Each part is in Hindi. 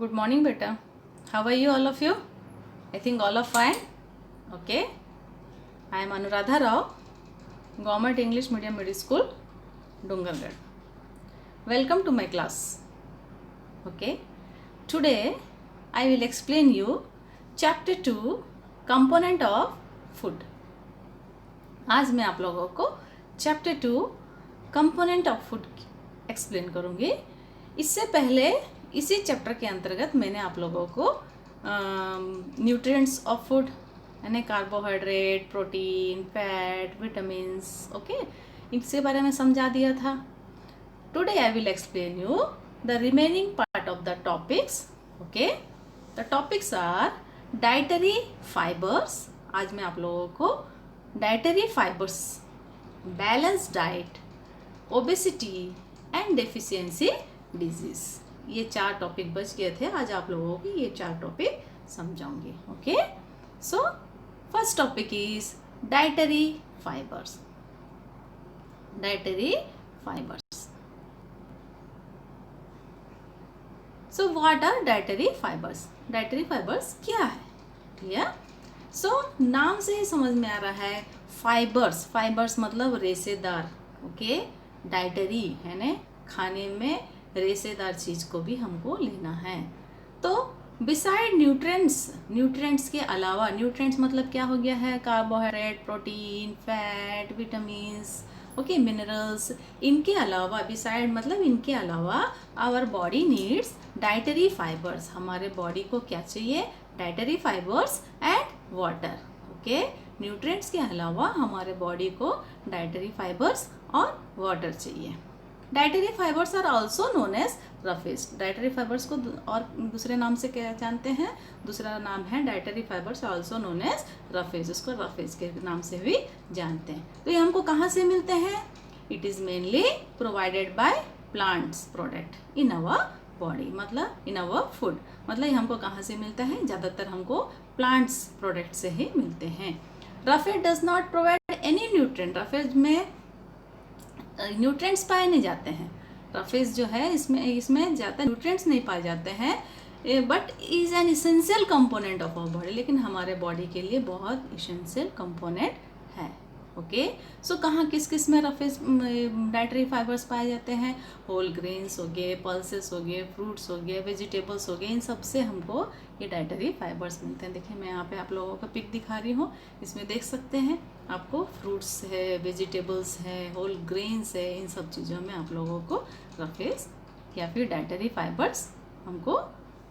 Good morning, beta. How are you, all of you? I think all are fine. Okay. I am Anuradha Rao, Government English Medium Middle School, Dungargarh. Welcome to my class. Okay. Today, I will explain you Chapter 2, Component of Food. आज मैं आप लोगों को Chapter 2, Component of Food explain करूँगी. इससे पहले इसी चैप्टर के अंतर्गत मैंने आप लोगों को न्यूट्रिएंट्स ऑफ फूड यानी carbohydrate, protein, fat, vitamins, okay, इसके बारे में समझा दिया था. Today I will explain you the remaining part of the topics. Okay, the topics are dietary fibres. आज मैं आप लोगों को dietary fibres, balance diet, obesity and deficiency disease, ये 4 टॉपिक बच गए थे. आज आप लोगों को ये 4 टॉपिक समझाऊंगी. Okay, so first topic is dietary fibres. Dietary fibres. So what are dietary fibres? Dietary fibres क्या है? क्लियर? सो नाम से ही समझ में आ रहा है, फाइबर्स. फाइबर्स मतलब रेशेदार. ओके, डाइटरी है ना, खाने में रेशेदार चीज़ को भी हमको लेना है. तो बिसाइड न्यूट्रिएंट्स के अलावा, न्यूट्रिएंट्स मतलब क्या हो गया है? Carbohydrate, protein, fat, vitamins, okay, minerals. इनके अलावा, बिसाइड मतलब इनके अलावा, our body needs dietary fibres. हमारे बॉडी को क्या चाहिए? Dietary fibres and water. Okay, nutrients के अलावा हमारे बॉडी को डाइटरी फाइबर्स और वाटर चाहिए. Dietary fibres are also known as roughage. Dietary fibres को और दूसरे नाम से क्या जानते हैं? दूसरा नाम है dietary fibres also known as roughage. उसको रफेज के नाम से भी जानते हैं. तो ये हमको कहाँ से मिलते हैं? It is mainly provided by plants product in our body, मतलब इन अवर फूड. मतलब ये हमको कहाँ से मिलता है? ज़्यादातर हमको प्लांट्स प्रोडक्ट से ही मिलते हैं. Roughage does not provide any nutrient. Roughage में न्यूट्रिएंट्स पाए नहीं जाते हैं. रफेज जो है इसमें ज़्यादा न्यूट्रिएंट्स नहीं पाए जाते हैं, but is an essential component of our body. लेकिन हमारे बॉडी के लिए बहुत इसेंशियल कंपोनेंट है. ओके, सो कहाँ किस किस में रफेज डाइटरी फाइबर्स पाए जाते हैं? होल ग्रेन्स हो गए, पल्सेस हो गए, फ्रूट्स हो गए, वेजिटेबल्स हो गए, इन सब से हमको ये डाइटरी फाइबर्स मिलते हैं. देखिए मैं यहाँ पे आप लोगों का पिक दिखा रही हूँ. इसमें देख सकते हैं आपको फ्रूट्स है, वेजिटेबल्स है, होल ग्रेन्स है. इन सब चीज़ों में आप लोगों को रफेज या फिर डाइटरी फाइबर्स हमको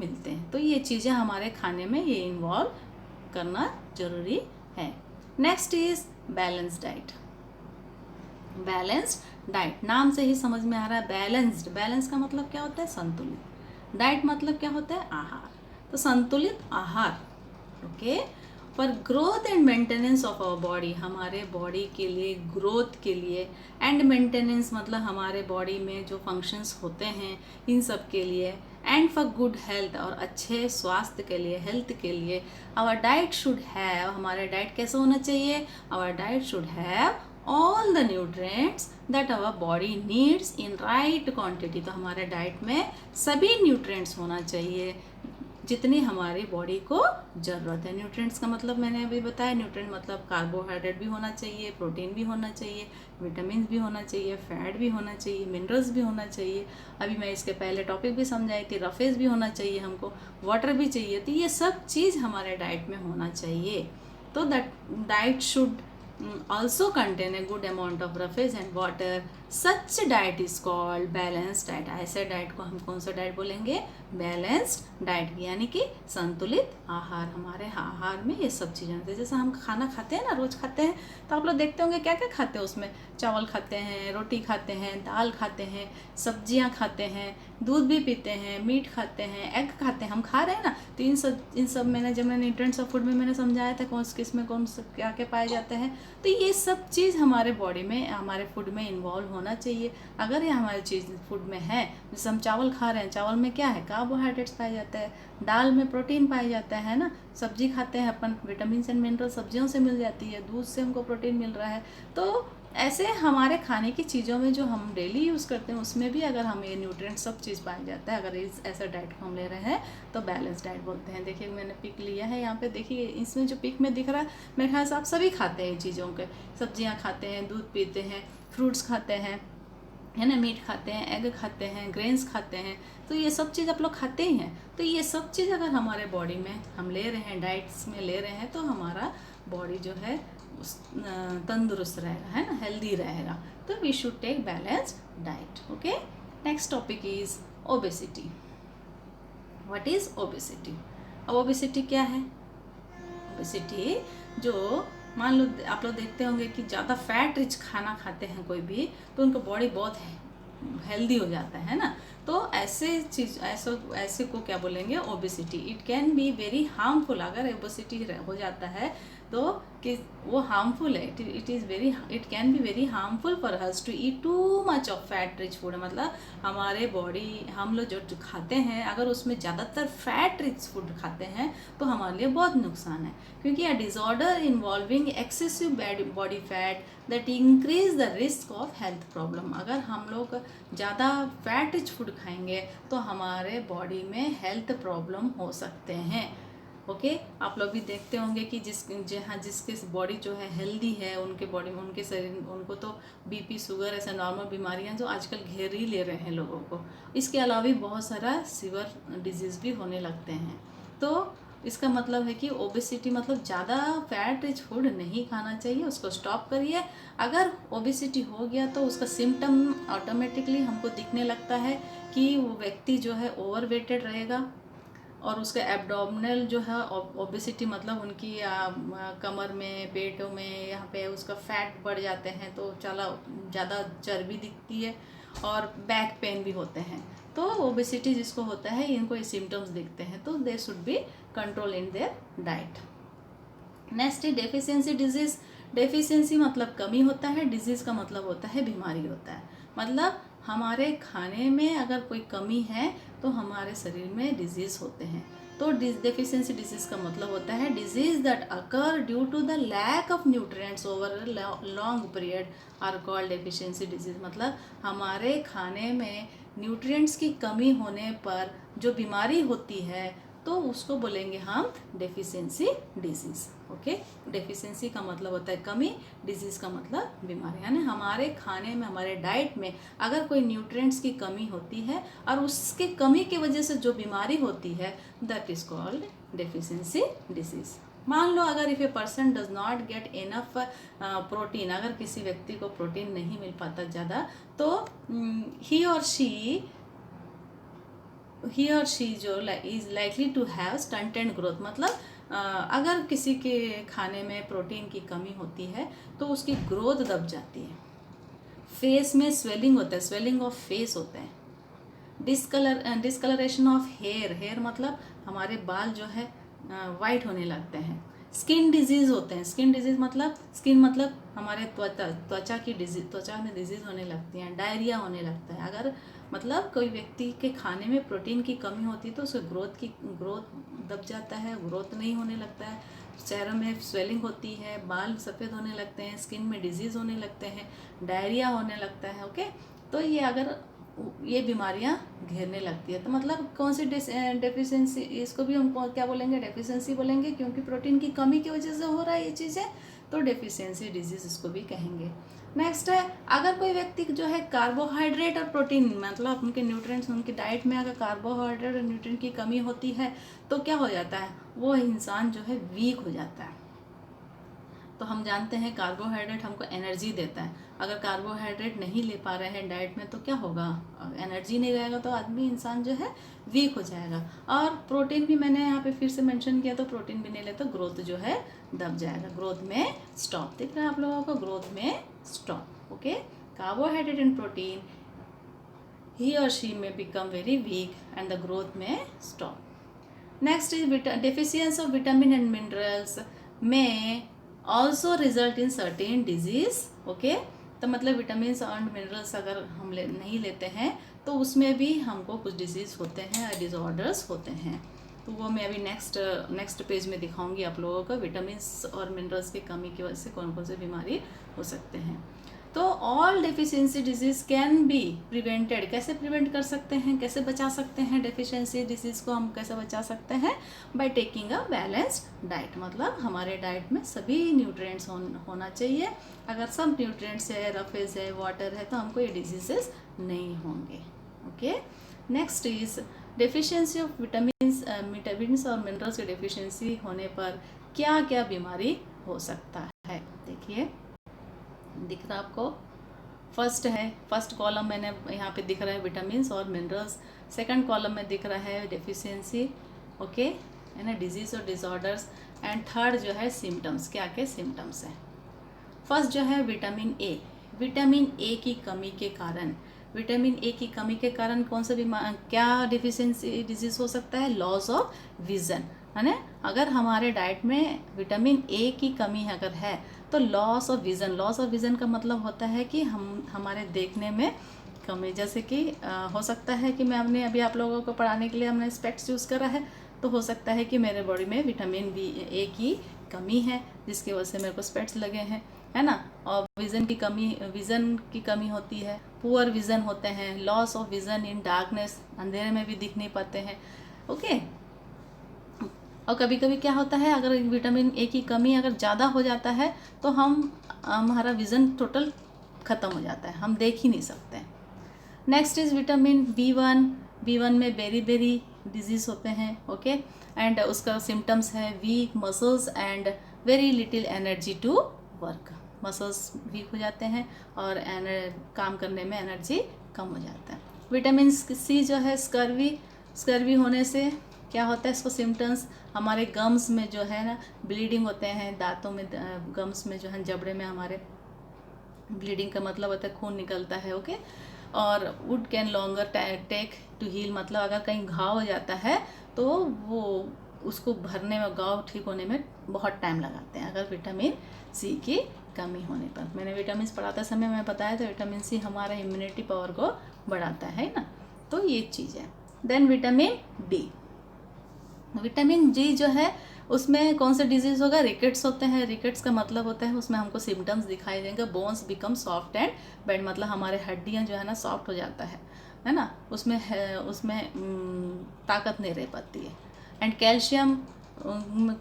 मिलते हैं. तो ये चीज़ें हमारे खाने में ये इन्वॉल्व करना ज़रूरी है. Next is balance diet. Balanced diet, नाम से ही समझ में आ रहा है बैलेंस्ड. बैलेंस का मतलब क्या होता है? संतुलित. डाइट मतलब क्या होता है? आहार. तो संतुलित आहार. Okay, for growth and maintenance of our body, हमारे बॉडी के लिए, ग्रोथ के लिए, एंड मेंटेनेंस मतलब हमारे बॉडी में जो फंक्शंस होते हैं इन सब के लिए, एंड फॉर गुड हेल्थ और अच्छे स्वास्थ्य के लिए, हेल्थ के लिए, आवर डाइट शुड हैव, हमारा डाइट कैसा होना चाहिए? Our diet should have all the nutrients that our body needs in right quantity. तो हमारे डाइट में सभी न्यूट्रिएंट्स होना चाहिए जितनी हमारी बॉडी को ज़रूरत है. न्यूट्रिएंट्स का मतलब मैंने अभी बताया. न्यूट्रिएंट मतलब कार्बोहाइड्रेट भी होना चाहिए, प्रोटीन भी होना चाहिए, विटामिन भी होना चाहिए, फैट भी होना चाहिए, मिनरल्स भी होना चाहिए. अभी मैं इसके पहले टॉपिक भी समझाई थी, रफेज भी होना चाहिए हमको, वाटर भी चाहिए. तो ये सब चीज़ हमारे डाइट में होना चाहिए. तो that diet should also contain a good amount of roughage and water. Such diet is called balanced diet. ऐसे डाइट को हम कौन सा डाइट बोलेंगे? बैलेंस्ड डाइट, यानी कि संतुलित आहार. हमारे आहार में ये सब चीज़ें होती है. जैसे हम खाना खाते हैं ना, रोज़ खाते हैं, तो आप लोग देखते होंगे क्या क्या खाते हैं उसमें? चावल खाते हैं, रोटी खाते हैं, दाल खाते हैं, सब्जियां खाते हैं, दूध भी पीते हैं, मीट खाते हैं, एग खाते हैं. हम खा रहे हैं ना. तो इन सब मैंने जब मैंने न्यूट्रिएंट्स ऑफ फूड में मैंने समझाया था कौन किस में कौन क्या क्या पाए जाते हैं. तो ये सब चीज़ हमारे बॉडी में, हमारे फूड में इन्वॉल्व होना चाहिए. अगर ये हमारी चीज़ फूड में है, जैसे हम चावल खा रहे हैं, चावल में क्या है? कार्बोहाइड्रेट्स पाए जाते हैं, दाल में प्रोटीन पाया जाता है ना, सब्जी खाते हैं अपन, विटामिन एंड मिनरल सब्जियों से मिल जाती है, दूध से हमको प्रोटीन मिल रहा है. तो ऐसे हमारे खाने की चीज़ों में जो हम डेली यूज़ करते हैं उसमें भी अगर हमें न्यूट्रिएंट सब चीज़ पाया जाता है, अगर इस ऐसा डाइट को हम ले रहे हैं तो बैलेंस डाइट बोलते हैं। देखिए मैंने पिक लिया है यहाँ पे, देखिए इसमें जो पिक में दिख रहा है मेरे ख्याल से आप सभी खाते हैं इन चीज़ों के, सब्जियाँ खाते हैं, दूध पीते हैं, फ्रूट्स खाते हैं, है ना, मीट खाते हैं, एग खाते हैं, ग्रेन्स खाते हैं, तो ये सब चीज़ आप लोग खाते ही हैं। तो ये सब चीज़ अगर हमारे बॉडी में हम ले रहे हैं, डाइट्स में ले रहे हैं, तो हमारा बॉडी जो है तंदुरुस्त रहेगा, है ना, हेल्दी रहेगा। तो we should take balanced diet. Okay, next topic is obesity. What is obesity? अब ओबेसिटी क्या है? ओबेसिटी जो मान लो आप लोग देखते होंगे कि ज़्यादा फैट रिच खाना खाते हैं कोई भी, तो उनका बॉडी बहुत हेल्दी हो जाता है ना। तो ऐसे चीज ऐसे को क्या बोलेंगे? Obesity. It can be very harmful. अगर ओबेसिटी हो जाता है तो कि वो हार्मफुल है, it can be very harmful for us to eat too much of fat rich food. मतलब हमारे बॉडी, हम लोग जो खाते हैं अगर उसमें ज़्यादातर फैट रिच फूड खाते हैं तो हमारे लिए बहुत नुकसान है, क्योंकि a disorder involving excessive body fat that increase the risk of health problem. अगर हम लोग ज़्यादा फैट रिच फूड खाएंगे तो हमारे बॉडी में हेल्थ प्रॉब्लम हो सकते हैं। ओके, आप लोग भी देखते होंगे कि जिसके बॉडी जो है हेल्दी है, उनके बॉडी में, उनके शरीर, उनको तो बीपी, शुगर, ऐसे नॉर्मल बीमारियां जो आजकल घेर ही ले रहे हैं लोगों को। इसके अलावा भी बहुत सारा सीवर डिजीज़ भी होने लगते हैं। तो इसका मतलब है कि ओबेसिटी मतलब ज़्यादा फैट रिच फूड नहीं खाना चाहिए, उसको स्टॉप करिए। अगर ओबेसिटी हो गया तो उसका सिम्टम ऑटोमेटिकली हमको दिखने लगता है कि वो व्यक्ति जो है ओवरवेटेड रहेगा, और उसका एब्डोमिनल जो है ओबेसिटी मतलब उनकी कमर में, पेटों में, यहाँ पे उसका फैट बढ़ जाते हैं, तो ज़्यादा चर्बी दिखती है, और बैक पेन भी होते हैं। तो ओबेसिटी जिसको होता है, इनको ये सिम्टम्स दिखते हैं, तो they should be control in their diet. Next है डेफिशिएंसी डिजीज़। डेफिशिएंसी मतलब कमी होता है, डिजीज़ का मतलब होता है बीमारी होता है। मतलब हमारे खाने में अगर कोई कमी है तो हमारे शरीर में डिजीज़ होते हैं। तो डेफिशिएंसी डिजीज़ का मतलब होता है disease that occur due to the lack of nutrients over long period are called deficiency disease. मतलब हमारे खाने में न्यूट्रिएंट्स की कमी होने पर जो बीमारी होती है तो उसको बोलेंगे हम डेफिशिएंसी डिजीज़। ओके, डेफिशिएंसी का मतलब होता है कमी, डिजीज़ का मतलब बीमारी। यानी हमारे खाने में, हमारे डाइट में अगर कोई न्यूट्रिएंट्स की कमी होती है और उसके कमी की वजह से जो बीमारी होती है, that is called deficiency disease. मान लो अगर if a person does not get enough protein, अगर किसी व्यक्ति को प्रोटीन नहीं मिल पाता ज़्यादा, तो ही और शी जो is likely to have stunted growth. मतलब अगर किसी के खाने में प्रोटीन की कमी होती है तो उसकी ग्रोथ दब जाती है, फेस में स्वेलिंग होता है, स्वेलिंग ऑफ फेस होता है, डिस्कलरेशन ऑफ हेयर मतलब हमारे बाल जो है वाइट होने लगते हैं, स्किन डिजीज़ होते हैं। स्किन मतलब हमारे त्वचा की डिजीज, त्वचा में डिजीज़ होने लगती हैं, डायरिया होने लगता है। अगर मतलब कोई व्यक्ति के खाने में प्रोटीन की कमी होती है तो उसके ग्रोथ दब जाता है, ग्रोथ नहीं होने लगता है, चेहरे में स्वेलिंग होती है, बाल सफ़ेद होने लगते हैं, स्किन में डिजीज़ होने लगते हैं, डायरिया होने लगता है। ओके, तो ये बीमारियां घेरने लगती है। तो मतलब कौन सी डेफिशिएंसी, इसको भी हम क्या बोलेंगे? डेफिशिएंसी बोलेंगे, क्योंकि प्रोटीन की कमी की वजह से हो रहा है ये चीज़ें, तो डेफिशिएंसी डिजीज़ इसको भी कहेंगे। नेक्स्ट है, अगर कोई व्यक्ति जो है कार्बोहाइड्रेट और प्रोटीन मतलब उनके न्यूट्रिएंट्स, उनकी डाइट में अगर कार्बोहाइड्रेट और न्यूट्रिएंट की कमी होती है तो क्या हो जाता है? वो इंसान जो है वीक हो जाता है। तो हम जानते हैं कार्बोहाइड्रेट हमको एनर्जी देता है। अगर कार्बोहाइड्रेट नहीं ले पा रहे हैं डाइट में तो क्या होगा? एनर्जी नहीं रहेगा तो आदमी, इंसान जो है वीक हो जाएगा। और प्रोटीन भी मैंने यहाँ पे फिर से मेंशन किया, तो प्रोटीन भी नहीं ले तो ग्रोथ जो है दब जाएगा, ग्रोथ में स्टॉप। दिख रहा है आप लोगों को? ग्रोथ में stop. Okay, carbohydrate and protein, he or she may become very weak and the growth may stop. Next is deficiency of vitamin and minerals may also result in certain disease. Okay, तो मतलब विटामिन और मिनरल्स अगर हम नहीं लेते हैं तो उसमें भी हमको कुछ डिजीज़ होते हैं, डिसऑर्डर्स होते हैं। तो वो मैं अभी नेक्स्ट पेज में दिखाऊंगी आप लोगों को, विटामिन और मिनरल्स की कमी की वजह से कौन कौन से बीमारी हो सकते हैं। तो all deficiency disease can be prevented, कैसे प्रिवेंट कर सकते हैं, कैसे बचा सकते हैं डेफिशिएंसी डिजीज को हम कैसे बचा सकते हैं, by taking a balanced diet. मतलब हमारे डाइट में सभी न्यूट्रिएंट्स होना चाहिए। अगर सब न्यूट्रिएंट्स है, रफेज है, वाटर है, तो हमको ये डिजीजेस नहीं होंगे। Okay, next is deficiency of vitamins और मिनरल्स की डेफिशिएंसी होने पर क्या क्या बीमारी हो सकता है। देखिए, दिख रहा आपको, फर्स्ट कॉलम मैंने यहाँ पे दिख रहा है विटामिन्स और मिनरल्स, सेकंड कॉलम में दिख रहा है डेफिशिएंसी, ओके, है ना, डिजीज और डिसऑर्डर्स, एंड थर्ड जो है सिम्टम्स, क्या क्या सिम्टम्स हैं। फर्स्ट जो है विटामिन ए, विटामिन ए की कमी के कारण, विटामिन ए की कमी के कारण कौन सा क्या डेफिशिएंसी डिजीज हो सकता है, लॉस ऑफ विजन, है ना। अगर हमारे डाइट में विटामिन ए की कमी अगर है तो लॉस ऑफ विज़न का मतलब होता है कि हमारे देखने में कमी, जैसे कि हो सकता है कि मैं अपने अभी आप लोगों को पढ़ाने के लिए हमने स्पेक्स यूज़ करा है, तो हो सकता है कि मेरे बॉडी में विटामिन ए की कमी है जिसकी वजह से मेरे को स्पेक्स लगे हैं, है ना। और विज़न की कमी होती है, पुअर विज़न होते हैं, loss of vision in darkness, अंधेरे में भी दिख नहीं पाते हैं, ओके। और कभी कभी क्या होता है, अगर विटामिन ए की कमी अगर ज़्यादा हो जाता है तो हमारा विज़न टोटल ख़त्म हो जाता है, हम देख ही नहीं सकते। Next is vitamin B one में बेरी डिजीज़ होते हैं, ओके, एंड उसका सिम्टम्स है weak muscles and very little energy to work, muscles weak हो जाते हैं और काम करने में एनर्जी कम हो जाता है। विटामिन सी जो है स्कर्वी होने से क्या होता है, इसको सिम्टम्स हमारे गम्स में जो है ना ब्लीडिंग होते हैं, दांतों में गम्स में जो है जबड़े में हमारे ब्लीडिंग का मतलब होता है खून निकलता है, ओके। और wound can longer take to heal, मतलब अगर कहीं घाव हो जाता है तो वो उसको भरने में, घाव ठीक होने में बहुत टाइम लगाते हैं अगर विटामिन सी की कमी होने पर। मैंने विटामिन पढ़ाते समय मैं बताया था विटामिन सी हमारा इम्यूनिटी पावर को बढ़ाता है ना, तो ये चीज़ है। देन विटामिन डी जो है उसमें कौन सा डिजीज़ होगा, रिकेट्स होते हैं। रिकेट्स का मतलब होता है उसमें हमको सिम्टम्स दिखाई देंगे, bones become soft and bend, मतलब हमारे हड्डियां जो है ना सॉफ्ट हो जाता है ना, उसमें ताकत नहीं रह पाती है। एंड कैल्शियम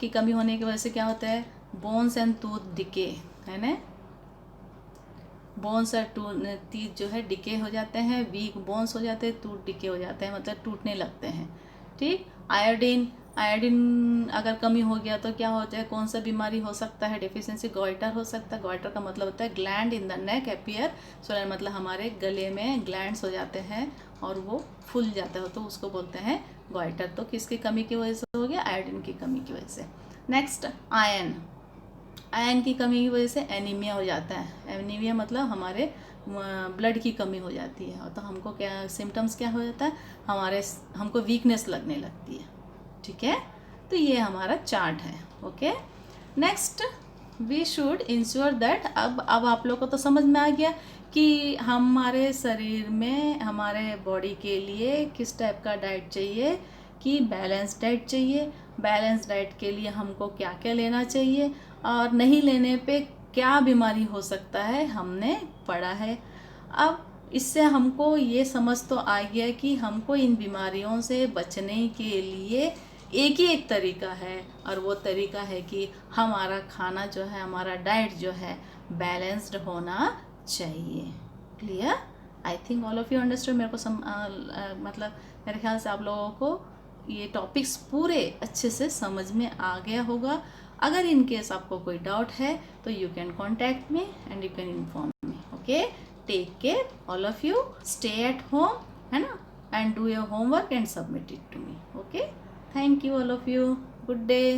की कमी होने की वजह से क्या होता है, बोन्स एंड टूथ डिके, है ना, बोन्स और टीथ जो है डिके हो जाते हैं, वीक बोन्स हो जाते हैं, टूथ डिके हो जाते हैं, मतलब टूटने लगते हैं, ठीक। आयोडीन अगर कमी हो गया तो क्या होता है, कौन सा बीमारी हो सकता है, डेफिशिएंसी गॉइटर हो सकता है। गॉइटर का मतलब होता है gland in the neck appear swollen, मतलब हमारे गले में ग्लैंड्स हो जाते हैं और वो फूल जाता है, तो उसको बोलते हैं गॉइटर। तो किसकी कमी की वजह से हो गया, आयोडीन की कमी की वजह से। नेक्स्ट आयरन की कमी की वजह से एनीमिया हो जाता है। एनीमिया मतलब हमारे ब्लड की कमी हो जाती है, और तो हमको क्या सिम्टम्स क्या हो जाता है, हमको वीकनेस लगने लगती है, ठीक है। तो ये हमारा चार्ट है, okay. Next we should ensure that, अब आप लोग को तो समझ में आ गया कि हमारे शरीर में, हमारे बॉडी के लिए किस टाइप का डाइट चाहिए, कि बैलेंस डाइट चाहिए। बैलेंस डाइट के लिए हमको क्या क्या लेना चाहिए और नहीं लेने पे क्या बीमारी हो सकता है, हमने पढ़ा है। अब इससे हमको ये समझ तो आ गया कि हमको इन बीमारियों से बचने के लिए एक ही एक तरीका है, और वो तरीका है कि हमारा खाना जो है, हमारा डाइट जो है बैलेंस्ड होना चाहिए। Clear? I think all of you understand. मेरे को मतलब मेरे ख्याल से आप लोगों को ये टॉपिक्स पूरे अच्छे से समझ में आ गया होगा। अगर इन केस आपको कोई डाउट है तो you can contact me and you can inform me, okay. Take care all of you, stay at home, है ना, and do your homework and submit it to me, okay. Thank you all of you. Good day.